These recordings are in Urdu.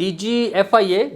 DG FIA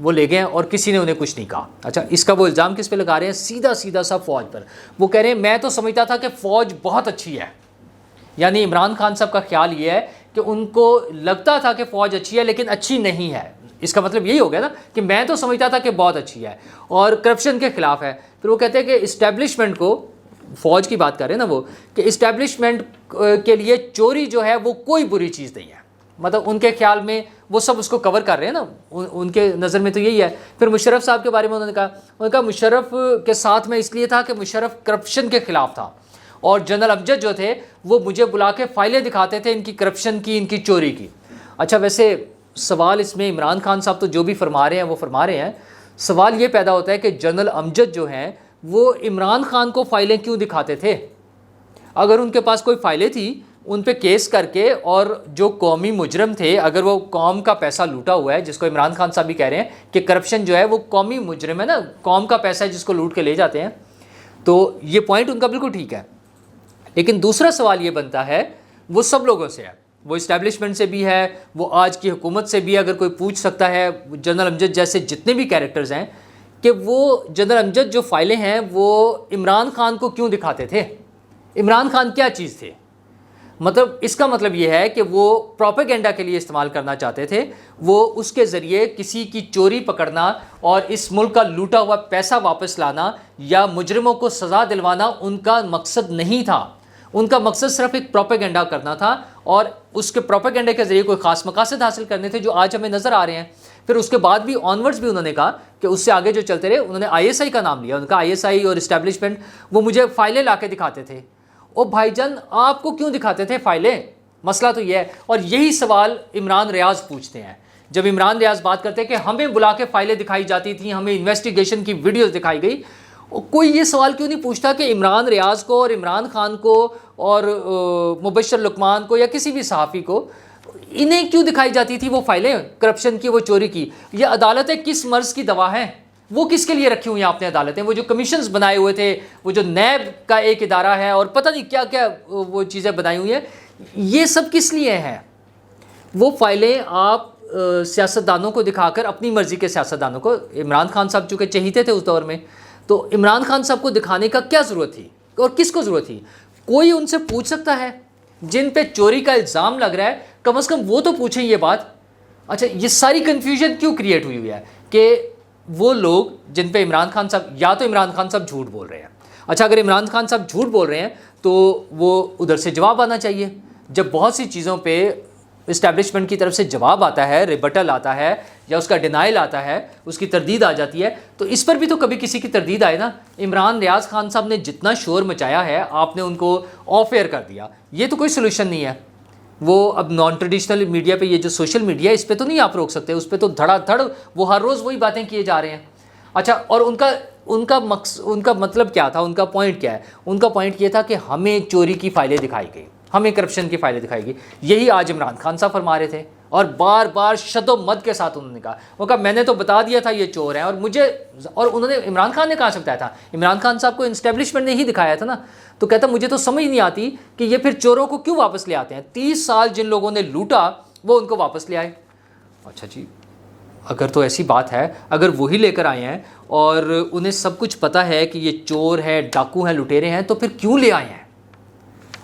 وہ لے گئے اور کسی نے انہیں کچھ نہیں کہا. اچھا اس کا وہ الزام کس پہ لگا رہے ہیں؟ سیدھا سیدھا سا فوج پر. وہ کہہ رہے ہیں میں تو سمجھتا تھا کہ فوج بہت اچھی ہے. یعنی عمران خان صاحب کا خیال یہ ہے کہ ان کو لگتا تھا کہ فوج اچھی ہے لیکن اچھی نہیں ہے. اس کا مطلب یہی ہو گیا نا کہ میں تو سمجھتا تھا کہ بہت اچھی ہے اور کرپشن کے خلاف ہے. پھر وہ کہتے ہیں کہ اسٹیبلشمنٹ کو، فوج کی بات کر رہے ہیں نا وہ، کہ اسٹیبلشمنٹ کے لیے چوری جو ہے وہ کوئی بری چیز نہیں ہے. مطلب ان کے خیال میں وہ سب اس کو کور کر رہے ہیں نا، ان کے نظر میں تو یہی ہے. پھر مشرف صاحب کے بارے میں انہوں نے کہا مشرف کے ساتھ میں اس لیے تھا کہ مشرف کرپشن کے خلاف تھا، اور جنرل امجد جو تھے وہ مجھے بلا کے فائلیں دکھاتے تھے ان کی کرپشن کی، ان کی چوری کی. اچھا ویسے سوال اس میں عمران خان صاحب تو جو بھی فرما رہے ہیں وہ فرما رہے ہیں، سوال یہ پیدا ہوتا ہے کہ جنرل امجد جو ہیں وہ عمران خان کو فائلیں کیوں دکھاتے تھے؟ اگر ان کے پاس کوئی فائلیں تھی ان پہ کیس کر کے، اور جو قومی مجرم تھے، اگر وہ قوم کا پیسہ لوٹا ہوا ہے، جس کو عمران خان صاحب بھی کہہ رہے ہیں کہ کرپشن جو ہے وہ قومی مجرم ہے نا، قوم کا پیسہ ہے جس کو لوٹ کے لے جاتے ہیں، تو یہ پوائنٹ ان کا بالکل ٹھیک ہے. لیکن دوسرا سوال یہ بنتا ہے، وہ سب لوگوں سے ہے، وہ اسٹیبلشمنٹ سے بھی ہے، وہ آج کی حکومت سے بھی ہے. اگر کوئی پوچھ سکتا ہے جنرل امجد جیسے جتنے بھی کیریکٹرز ہیں کہ وہ جنرل امجد جو فائلیں ہیں وہ عمران خان کو کیوں دکھاتے تھے؟ عمران خان کیا چیز تھے؟ مطلب اس کا مطلب یہ ہے کہ وہ پروپیگنڈا کے لیے استعمال کرنا چاہتے تھے. وہ اس کے ذریعے کسی کی چوری پکڑنا اور اس ملک کا لوٹا ہوا پیسہ واپس لانا یا مجرموں کو سزا دلوانا ان کا مقصد نہیں تھا. ان کا مقصد صرف ایک پروپیگنڈا کرنا تھا، اور اس کے پروپیگنڈے کے ذریعے کوئی خاص مقاصد حاصل کرنے تھے جو آج ہمیں نظر آ رہے ہیں. پھر اس کے بعد بھی آنورڈز بھی انہوں نے کہا کہ اس سے آگے جو چلتے رہے، انہوں نے آئی ایس آئی کا نام لیا. ان کا آئی ایس آئی اور اسٹیبلشمنٹ وہ مجھے فائلیں لا کے دکھاتے تھے. او بھائی جان آپ کو کیوں دکھاتے تھے فائلیں؟ مسئلہ تو یہ ہے. اور یہی سوال عمران ریاض پوچھتے ہیں. جب عمران ریاض بات کرتے ہیں کہ ہمیں بلا کے فائلیں دکھائی جاتی تھیں، ہمیں انویسٹیگیشن کی ویڈیوز دکھائی گئی، کوئی یہ سوال کیوں نہیں پوچھتا کہ عمران ریاض کو اور عمران خان کو اور مبشر لقمان کو یا کسی بھی صحافی کو انہیں کیوں دکھائی جاتی تھی وہ فائلیں کرپشن کی، وہ چوری کی؟ یہ عدالتیں کس مرض کی دوا ہیں؟ وہ کس کے لیے رکھی ہوئی ہیں آپ نے عدالتیں؟ وہ جو کمیشنز بنائے ہوئے تھے، وہ جو نیب کا ایک ادارہ ہے اور پتہ نہیں کیا کیا وہ چیزیں بنائی ہوئی ہیں، یہ سب کس لیے ہیں؟ وہ فائلیں آپ سیاستدانوں کو دکھا کر، اپنی مرضی کے سیاستدانوں کو، عمران خان صاحب چونکہ چہیتے تھے اس دور میں، تو عمران خان صاحب کو دکھانے کا کیا ضرورت تھی اور کس کو ضرورت تھی؟ کوئی ان سے پوچھ سکتا ہے جن پہ چوری کا الزام لگ رہا ہے، کم از کم وہ تو پوچھیں یہ بات. اچھا یہ ساری کنفیوژن کیوں کریٹ ہوئی ہے کہ وہ لوگ جن پہ عمران خان صاحب، یا تو عمران خان صاحب جھوٹ بول رہے ہیں. اچھا اگر عمران خان صاحب جھوٹ بول رہے ہیں تو وہ ادھر سے جواب آنا چاہیے. جب بہت سی چیزوں پہ اسٹیبلشمنٹ کی طرف سے جواب آتا ہے، ریبٹل آتا ہے یا اس کا ڈینائل آتا ہے، اس کی تردید آ جاتی ہے، تو اس پر بھی تو کبھی کسی کی تردید آئے نا. عمران ریاض خان صاحب نے جتنا شور مچایا ہے، آپ نے ان کو آف ایئر کر دیا، یہ تو کوئی سلوشن نہیں ہے. وہ اب نان ٹریڈیشنل میڈیا پہ، یہ جو سوشل میڈیا ہے، اس پہ تو نہیں آپ روک سکتے، اس پہ تو دھڑا دھڑ وہ ہر روز وہی باتیں کیے جا رہے ہیں. اچھا اور ان کا مطلب کیا تھا؟ ان کا پوائنٹ کیا ہے؟ ان کا پوائنٹ یہ تھا کہ ہمیں چوری کی فائلیں دکھائی گئی، ہمیں کرپشن کی فائلیں دکھائی گئی. یہی آج عمران خان صاحب فرما رہے تھے، اور بار بار شد و مد کے ساتھ انہوں نے کہا. وہ کہا میں نے تو بتا دیا تھا یہ چور ہیں، اور انہوں نے، عمران خان نے کہاں سے بتایا تھا؟ عمران خان صاحب کو اسٹیبلشمنٹ نے ہی دکھایا تھا نا. تو کہتا مجھے تو سمجھ نہیں آتی کہ یہ پھر چوروں کو کیوں واپس لے آتے ہیں؟ 30 سال جن لوگوں نے لوٹا وہ ان کو واپس لے آئے. اچھا جی اگر تو ایسی بات ہے، اگر وہی لے کر آئے ہیں اور انہیں سب کچھ پتہ ہے کہ یہ چور ہیں، ڈاکو ہیں، لٹیرے ہیں، تو پھر کیوں لے آئے ہیں؟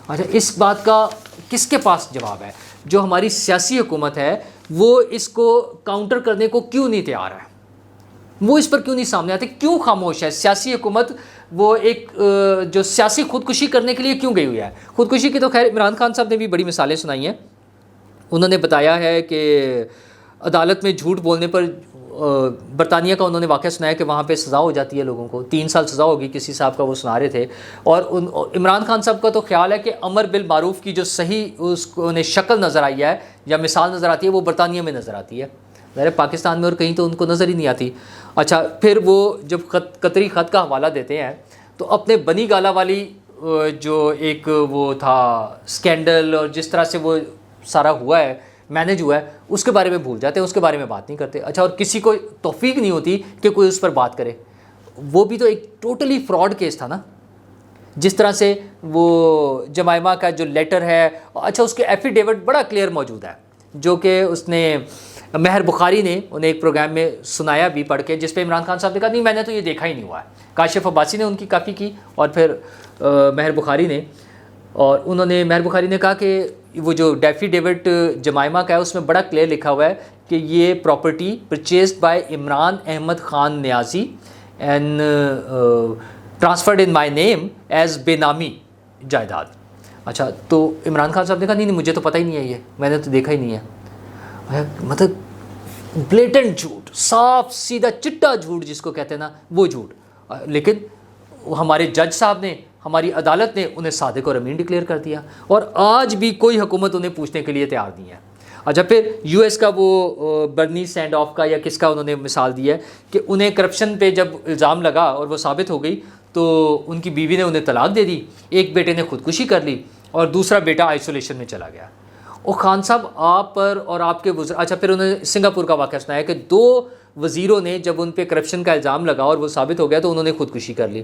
اچھا اس بات کا کس کے پاس جواب ہے؟ جو ہماری سیاسی حکومت ہے وہ اس کو کاؤنٹر کرنے کو کیوں نہیں تیار ہے؟ وہ اس پر کیوں نہیں سامنے آتے؟ کیوں خاموش ہے سیاسی حکومت؟ وہ ایک جو سیاسی خودکشی کرنے کے لیے کیوں گئی ہوئی ہے؟ خودکشی کی تو خیر عمران خان صاحب نے بھی بڑی مثالیں سنائی ہیں. انہوں نے بتایا ہے کہ عدالت میں جھوٹ بولنے پر برطانیہ کا انہوں نے واقعہ سنایا کہ وہاں پہ سزا ہو جاتی ہے لوگوں کو، 3 سال سزا ہوگی کسی صاحب کا، وہ سنا رہے تھے. اور عمران خان صاحب کا تو خیال ہے کہ امر بالمعروف کی جو صحیح اس کو انہیں شکل نظر آئی ہے یا مثال نظر آتی ہے وہ برطانیہ میں نظر آتی ہے، ظاہر پاکستان میں اور کہیں تو ان کو نظر ہی نہیں آتی. اچھا پھر وہ جب قطری خط کا حوالہ دیتے ہیں تو اپنے بنی گالا والی جو ایک وہ تھا سکینڈل اور جس طرح سے وہ سارا ہوا ہے، مینج ہوا ہے، اس کے بارے میں بھول جاتے ہیں، اس کے بارے میں بات نہیں کرتے. اچھا اور کسی کو توفیق نہیں ہوتی کہ کوئی اس پر بات کرے. وہ بھی تو ایک ٹوٹلی فراڈ کیس تھا نا. جس طرح سے وہ جمائمہ کا جو لیٹر ہے، اچھا اس کے ایفیڈیوٹ بڑا کلیئر موجود ہے جو کہ اس نے مہر بخاری نے انہیں ایک پروگرام میں سنایا بھی پڑھ کے، جس پہ عمران خان صاحب نے کہا نہیں میں نے تو یہ دیکھا ہی نہیں ہوا ہے. کاشف عباسی نے ان کی کافی کی، اور پھر مہر بخاری نے، اور مہر بخاری نے کہا کہ وہ جو ڈیفی ڈیوڈ جمائمہ کا ہے اس میں بڑا کلیئر لکھا ہوا ہے کہ یہ property purchased by Imran Ahmed Khan Niazi and transferred in my name as بے نامی جائیداد. اچھا تو عمران خان صاحب نے کہا نہیں مجھے تو پتہ ہی نہیں ہے، یہ میں نے تو دیکھا ہی نہیں ہے. مطلب بلیٹنٹ جھوٹ، صاف سیدھا چٹا جھوٹ جس کو کہتے ہیں نا وہ جھوٹ. لیکن ہمارے جج صاحب نے، ہماری عدالت نے انہیں صادق اور امین ڈکلیئر کر دیا، اور آج بھی کوئی حکومت انہیں پوچھنے کے لیے تیار نہیں ہے. اچھا پھر یو ایس کا وہ برنی سینڈ آف کا یا کس کا انہوں نے مثال دی ہے کہ انہیں کرپشن پہ جب الزام لگا اور وہ ثابت ہو گئی تو ان کی بیوی نے انہیں طلاق دے دی، ایک بیٹے نے خودکشی کر لی اور دوسرا بیٹا آئسولیشن میں چلا گیا. اور خان صاحب آپ پر اور آپ کے اچھا پھر انہوں نے سنگاپور کا واقعہ سنایا کہ 2 وزیروں نے جب ان پہ کرپشن کا الزام لگا اور وہ ثابت ہو گیا تو انہوں نے خودکشی کر لی.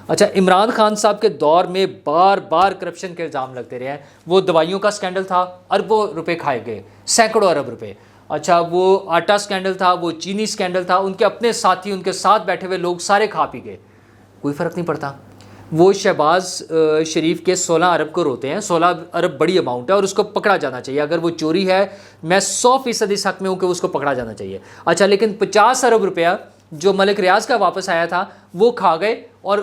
اچھا عمران خان صاحب کے دور میں بار بار کرپشن کے الزام لگتے رہے ہیں. وہ دوائیوں کا سکینڈل تھا، اربوں روپے کھائے گئے، سینکڑوں ارب روپے. اچھا وہ آٹا سکینڈل تھا، وہ چینی سکینڈل تھا، ان کے اپنے ساتھی ان کے ساتھ بیٹھے ہوئے لوگ سارے کھا پی گئے، کوئی فرق نہیں پڑتا. وہ شہباز شریف کے 16 ارب کو روتے ہیں. 16 ارب بڑی اماؤنٹ ہے اور اس کو پکڑا جانا چاہیے. اگر وہ چوری ہے میں 100% اس حق میں ہوں کہ اس کو پکڑا جانا چاہیے. اچھا لیکن 50 ارب روپیہ جو ملک ریاض کا واپس آیا تھا وہ کھا گئے اور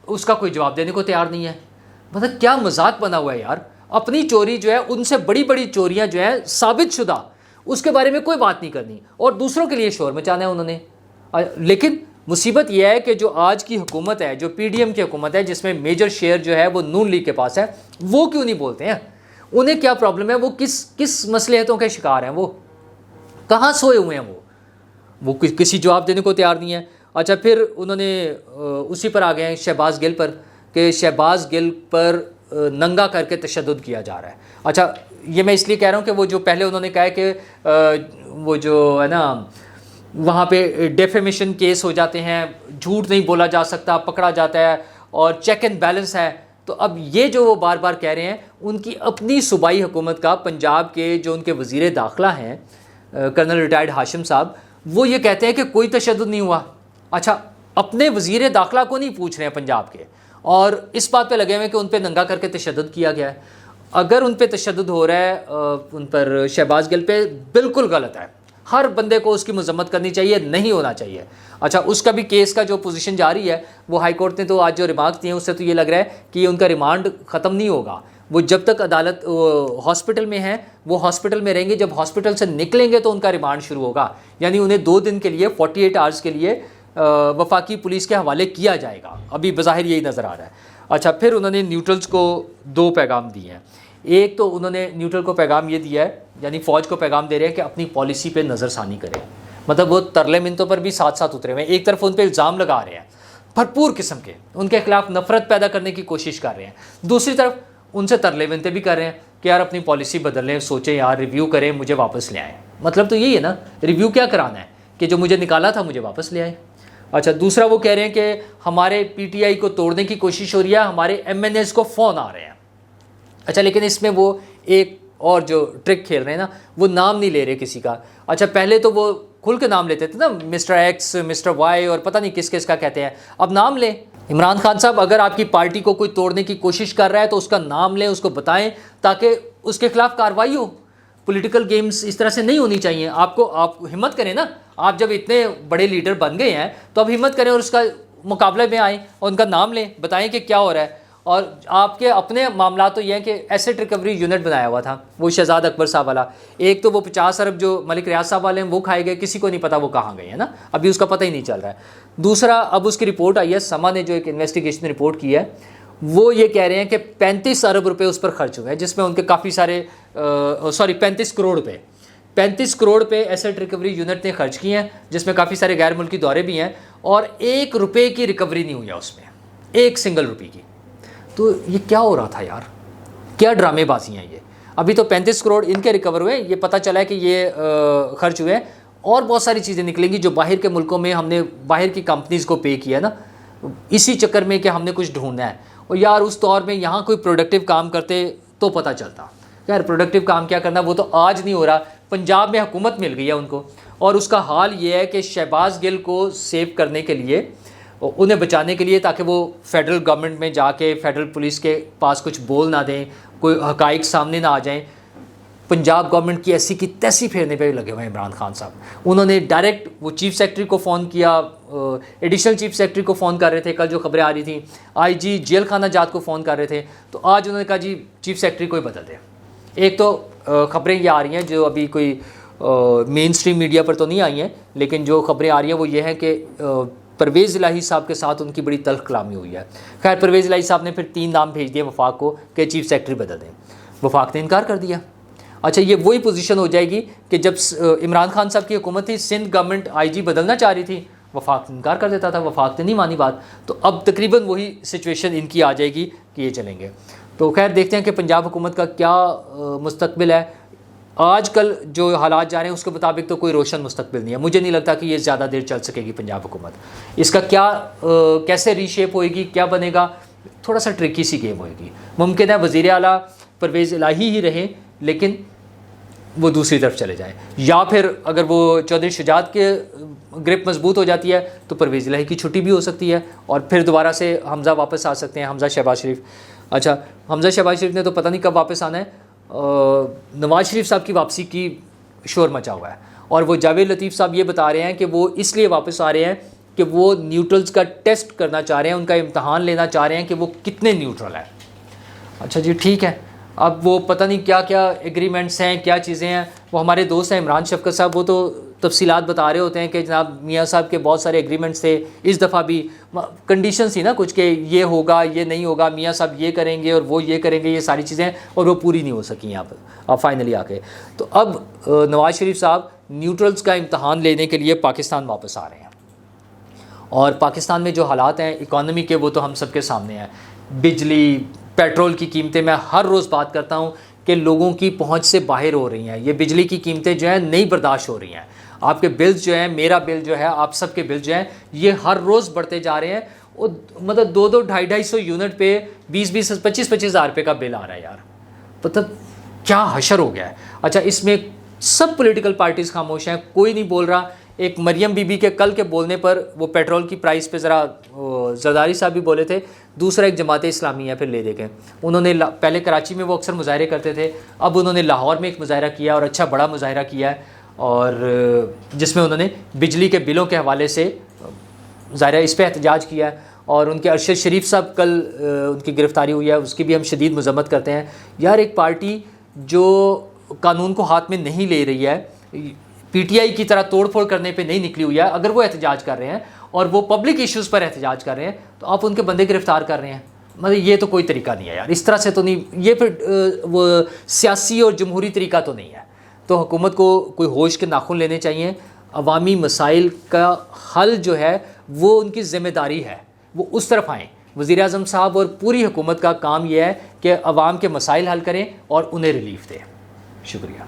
اس کا کوئی جواب دینے کو تیار نہیں ہے. مطلب کیا مذاق بنا ہوا ہے یار. اپنی چوری جو ہے، ان سے بڑی بڑی چوریاں جو ہیں ثابت شدہ، اس کے بارے میں کوئی بات نہیں کرنی اور دوسروں کے لیے شور مچانا ہے انہوں نے. لیکن مصیبت یہ ہے کہ جو آج کی حکومت ہے، جو پی ڈی ایم کی حکومت ہے جس میں میجر شیئر جو ہے وہ نون لیگ کے پاس ہے، وہ کیوں نہیں بولتے ہیں؟ انہیں کیا پرابلم ہے؟ وہ کس مصلحتوں کے شکار ہیں؟ وہ کہاں سوئے ہوئے ہیں؟ وہ کسی جواب دینے کو تیار نہیں ہے. اچھا پھر انہوں نے اسی پر آ گئے ہیں شہباز گل پر، کہ شہباز گل پر ننگا کر کے تشدد کیا جا رہا ہے. اچھا یہ میں اس لیے کہہ رہا ہوں کہ وہ جو پہلے انہوں نے کہا ہے کہ وہ جو ہے نا وہاں پہ ڈیفیمیشن کیس ہو جاتے ہیں، جھوٹ نہیں بولا جا سکتا، پکڑا جاتا ہے اور چیک اینڈ بیلنس ہے. تو اب یہ جو وہ بار بار کہہ رہے ہیں، ان کی اپنی صوبائی حکومت کا، پنجاب کے جو ان کے وزیر داخلہ ہیں کرنل ریٹائرڈ ہاشم صاحب، وہ یہ کہتے ہیں کہ کوئی تشدد نہیں ہوا. اچھا اپنے وزیر داخلہ کو نہیں پوچھ رہے ہیں پنجاب کے، اور اس بات پہ لگے ہوئے کہ ان پہ ننگا کر کے تشدد کیا گیا ہے. اگر ان پہ تشدد ہو رہا ہے ان پر شہباز گل پہ، بالکل غلط ہے. ہر بندے کو اس کی مذمت کرنی چاہیے، نہیں ہونا چاہیے. اچھا اس کا بھی کیس کا جو پوزیشن جاری ہے، وہ ہائی کورٹ نے تو آج جو ریمارکس دیے ہیں اس سے تو یہ لگ رہا ہے کہ ان کا ریمانڈ ختم نہیں ہوگا. وہ جب تک عدالت ہاسپٹل میں ہیں وہ ہاسپٹل میں رہیں گے، جب ہاسپٹل سے نکلیں گے تو ان کا ریمانڈ شروع ہوگا. یعنی انہیں 2 دن کے لیے 48 آورز کے لیے وفاقی پولیس کے حوالے کیا جائے گا. ابھی بظاہر یہی نظر آ رہا ہے. اچھا پھر انہوں نے نیوٹرلز کو 2 پیغام دیے ہیں. ایک تو انہوں نے نیوٹرل کو پیغام یہ دیا ہے، یعنی فوج کو پیغام دے رہے ہیں کہ اپنی پالیسی پہ نظر ثانی کریں. مطلب وہ ترلے منتوں پر بھی ساتھ ساتھ اترے ہوئے ہیں. ایک طرف ان پہ الزام لگا رہے ہیں بھرپور قسم کے، ان کے خلاف نفرت پیدا کرنے کی کوشش کر رہے ہیں، دوسری طرف ان سے ترلے منتے بھی کر رہے ہیں کہ یار اپنی پالیسی بدل لیں، سوچیں یار، ریویو کریں، مجھے واپس لے آئیں. مطلب تو یہی ہے نا، ریویو کیا کرانا ہے کہ جو مجھے نکالا تھا مجھے واپس لے آئیں. اچھا دوسرا وہ کہہ رہے ہیں کہ ہمارے پی ٹی آئی کو توڑنے کی کوشش ہو رہی ہے، ہمارے ایم این ایز کو فون آ رہے ہیں. اچھا لیکن اس میں وہ ایک اور جو ٹرک کھیل رہے ہیں نا، وہ نام نہیں لے رہے کسی کا. اچھا پہلے تو وہ کھل کے نام لیتے تھے نا، مسٹر ایکس، مسٹر وائی اور پتہ نہیں کس کس کا کہتے ہیں، اب نام لیں. عمران خان صاحب اگر آپ کی پارٹی کو کوئی توڑنے کی کوشش کر رہا ہے تو اس کا نام لیں، اس کو بتائیں تاکہ اس کے خلاف کارروائی ہو. پولیٹیکل گیمز اس طرح سے نہیں ہونی چاہیے. آپ ہمت کریں نا، آپ جب اتنے بڑے لیڈر بن گئے ہیں تو اب ہمت کریں اور اس کا مقابلے میں آئیں اور ان کا نام لیں، بتائیں کہ کیا ہو رہا ہے. اور آپ کے اپنے معاملات تو یہ ہیں کہ ایسٹ ریکوری یونٹ بنایا ہوا تھا وہ شہزاد اکبر صاحب والا. ایک تو وہ 50 ارب جو ملک ریاض صاحب والے ہیں وہ کھائے گئے، کسی کو نہیں پتا وہ کہاں گئے ہیں نا، ابھی اس کا پتہ ہی نہیں چل رہا ہے. دوسرا اب اس کی رپورٹ آئی ہے، سما نے جو ایک انویسٹیگیشن رپورٹ کی ہے، وہ یہ کہہ رہے ہیں کہ 35 ارب روپے اس پر خرچ ہوئے ہیں، جس میں ان کے کافی سارے 35 کروڑ روپے 35 کروڑ پہ ایسٹ ریکوری یونٹ نے خرچ کیے ہیں، جس میں کافی سارے غیر ملکی دورے بھی ہیں، اور 1 روپے کی ریکوری نہیں ہوئی ہے اس میں، 1 سنگل روپے کی. تو یہ کیا ہو رہا تھا یار، کیا ڈرامے بازی ہیں یہ. ابھی تو 35 کروڑ ان کے ریکور ہوئے، یہ پتہ چلا ہے کہ یہ خرچ ہوئے ہیں، اور بہت ساری چیزیں نکلیں گی جو باہر کے ملکوں میں ہم نے باہر کی کمپنیز کو پے کیا ہے نا، اسی چکر میں کہ ہم نے کچھ ڈھونڈنا ہے. اور یار اس دور میں یہاں کوئی پروڈکٹیو کام کرتے تو پتہ چلتا. یار پروڈکٹیو کام کیا کرنا، وہ تو آج نہیں ہو رہا. پنجاب میں حکومت مل گئی ہے ان کو، اور اس کا حال یہ ہے کہ شہباز گل کو سیو کرنے کے لیے، انہیں بچانے کے لیے، تاکہ وہ فیڈرل گورنمنٹ میں جا کے فیڈرل پولیس کے پاس کچھ بول نہ دیں، کوئی حقائق سامنے نہ آ جائیں، پنجاب گورنمنٹ کی ایسی کی تیسی پھیرنے پہ لگے ہوئے ہیں عمران خان صاحب۔ انہوں نے ڈائریکٹ وہ چیف سیکرٹری کو فون کیا، ایڈیشنل چیف سیکرٹری کو فون کر رہے تھے، کل جو خبریں آ رہی تھیں آئی جی جیل خانہ جات کو فون کر رہے تھے، تو آج انہوں نے کہا جی چیف سیکرٹری کو ہی بدل دیں۔ ایک تو خبریں یہ آ رہی ہیں جو ابھی کوئی مین اسٹریم میڈیا پر تو نہیں آئی ہیں، لیکن جو خبریں آ رہی ہیں وہ یہ ہیں کہ پرویز الہی صاحب کے ساتھ ان کی بڑی تلخ کلامی ہوئی ہے۔ خیر پرویز الہی صاحب نے پھر 3 نام بھیج دیے وفاق کو کہ چیف سیکرٹری بدل دیں، وفاق نے انکار کر دیا۔ اچھا یہ وہی پوزیشن ہو جائے گی کہ جب عمران خان صاحب کی حکومت تھی، سندھ گورنمنٹ آئی جی بدلنا چاہ رہی تھی، وفاق انکار کر دیتا تھا، وفاق نے نہیں مانی بات، تو اب تقریباً وہی سچویشن ان کی آ جائے گی کہ یہ چلیں گے۔ تو خیر دیکھتے ہیں کہ پنجاب حکومت کا کیا مستقبل ہے۔ آج کل جو حالات جا رہے ہیں اس کے مطابق تو کوئی روشن مستقبل نہیں ہے، مجھے نہیں لگتا کہ یہ زیادہ دیر چل سکے گی پنجاب حکومت۔ اس کا کیا کیسے ری شیپ ہوئے گی، کیا بنے گا، تھوڑا سا ٹرکی سی گیم ہوئے گی۔ ممکن ہے وزیر اعلیٰ پرویز الہی ہی رہیں لیکن وہ دوسری طرف چلے جائیں، یا پھر اگر وہ چودھری شجاعت کے گرپ مضبوط ہو جاتی ہے تو پرویز الہی کی چھٹی بھی ہو سکتی ہے، اور پھر دوبارہ سے حمزہ واپس آ سکتے ہیں، حمزہ شہباز شریف۔ اچھا حمزہ شہباز شریف نے تو پتہ نہیں کب واپس آنا ہے، نواز شریف صاحب کی واپسی کی شور مچا ہوا ہے، اور وہ جاوید لطیف صاحب یہ بتا رہے ہیں کہ وہ اس لیے واپس آ رہے ہیں کہ وہ نیوٹرلز کا ٹیسٹ کرنا چاہ رہے ہیں، ان کا امتحان لینا چاہ رہے ہیں کہ وہ کتنے نیوٹرل ہیں۔ اچھا جی ٹھیک ہے، اب وہ پتہ نہیں کیا کیا ایگریمنٹس ہیں، کیا چیزیں ہیں، وہ ہمارے دوست ہیں عمران شفقت صاحب، وہ تو تفصیلات بتا رہے ہوتے ہیں کہ جناب میاں صاحب کے بہت سارے ایگریمنٹس تھے، اس دفعہ بھی کنڈیشنز تھی نا کچھ کہ یہ ہوگا یہ نہیں ہوگا، میاں صاحب یہ کریں گے اور وہ یہ کریں گے، یہ ساری چیزیں، اور وہ پوری نہیں ہو سکیں یہاں پر اب فائنلی آ کے۔ تو اب نواز شریف صاحب نیوٹرلز کا امتحان لینے کے لیے پاکستان واپس آ رہے ہیں، اور پاکستان میں جو حالات ہیں اکانومی کے وہ تو ہم سب کے سامنے ہیں۔ بجلی پیٹرول کی قیمتیں، میں ہر روز بات کرتا ہوں کہ لوگوں کی پہنچ سے باہر ہو رہی ہیں، یہ بجلی کی قیمتیں جو ہیں نہیں برداشت ہو رہی ہیں، آپ کے بلز جو ہیں، میرا بل جو ہے، آپ سب کے بل جو ہیں، یہ ہر روز بڑھتے جا رہے ہیں، اور مطلب 2-2 250 یونٹ پہ 20-20 25-25 ہزار روپے کا بل آ رہا ہے یار، مطلب کیا حشر ہو گیا ہے۔ اچھا اس میں سب پولیٹیکل پارٹیز خاموش ہیں، کوئی نہیں بول رہا۔ ایک مریم بی بی کے کل کے بولنے پر وہ پیٹرول کی پرائس پہ ذرا زرداری صاحب بھی بولے تھے، دوسرا ایک جماعت اسلامی ہے پھر لے دے کے، انہوں نے پہلے کراچی میں وہ اکثر مظاہرے کرتے تھے، اب انہوں نے لاہور میں ایک مظاہرہ کیا اور اچھا بڑا مظاہرہ کیا ہے، اور جس میں انہوں نے بجلی کے بلوں کے حوالے سے ظاہرہ اس پہ احتجاج کیا ہے، اور ان کے ارشد شریف صاحب کل ان کی گرفتاری ہوئی ہے، اس کی بھی ہم شدید مذمت کرتے ہیں۔ یار ایک پارٹی جو قانون کو ہاتھ میں نہیں لے رہی ہے، پی ٹی آئی کی طرح توڑ پھوڑ کرنے پہ نہیں نکلی ہوئی ہے، اگر وہ احتجاج کر رہے ہیں اور وہ پبلک ایشوز پر احتجاج کر رہے ہیں تو آپ ان کے بندے گرفتار کر رہے ہیں، مطلب یہ تو کوئی طریقہ نہیں ہے یار، اس طرح سے تو نہیں، یہ پھر وہ سیاسی اور جمہوری طریقہ تو نہیں ہے۔ تو حکومت کو کوئی ہوش کے ناخن لینے چاہیے، عوامی مسائل کا حل جو ہے وہ ان کی ذمہ داری ہے، وہ اس طرف آئیں۔ وزیر اعظم صاحب اور پوری حکومت کا کام یہ ہے کہ عوام کے مسائل حل کریں اور انہیں ریلیف دیں۔ شکریہ۔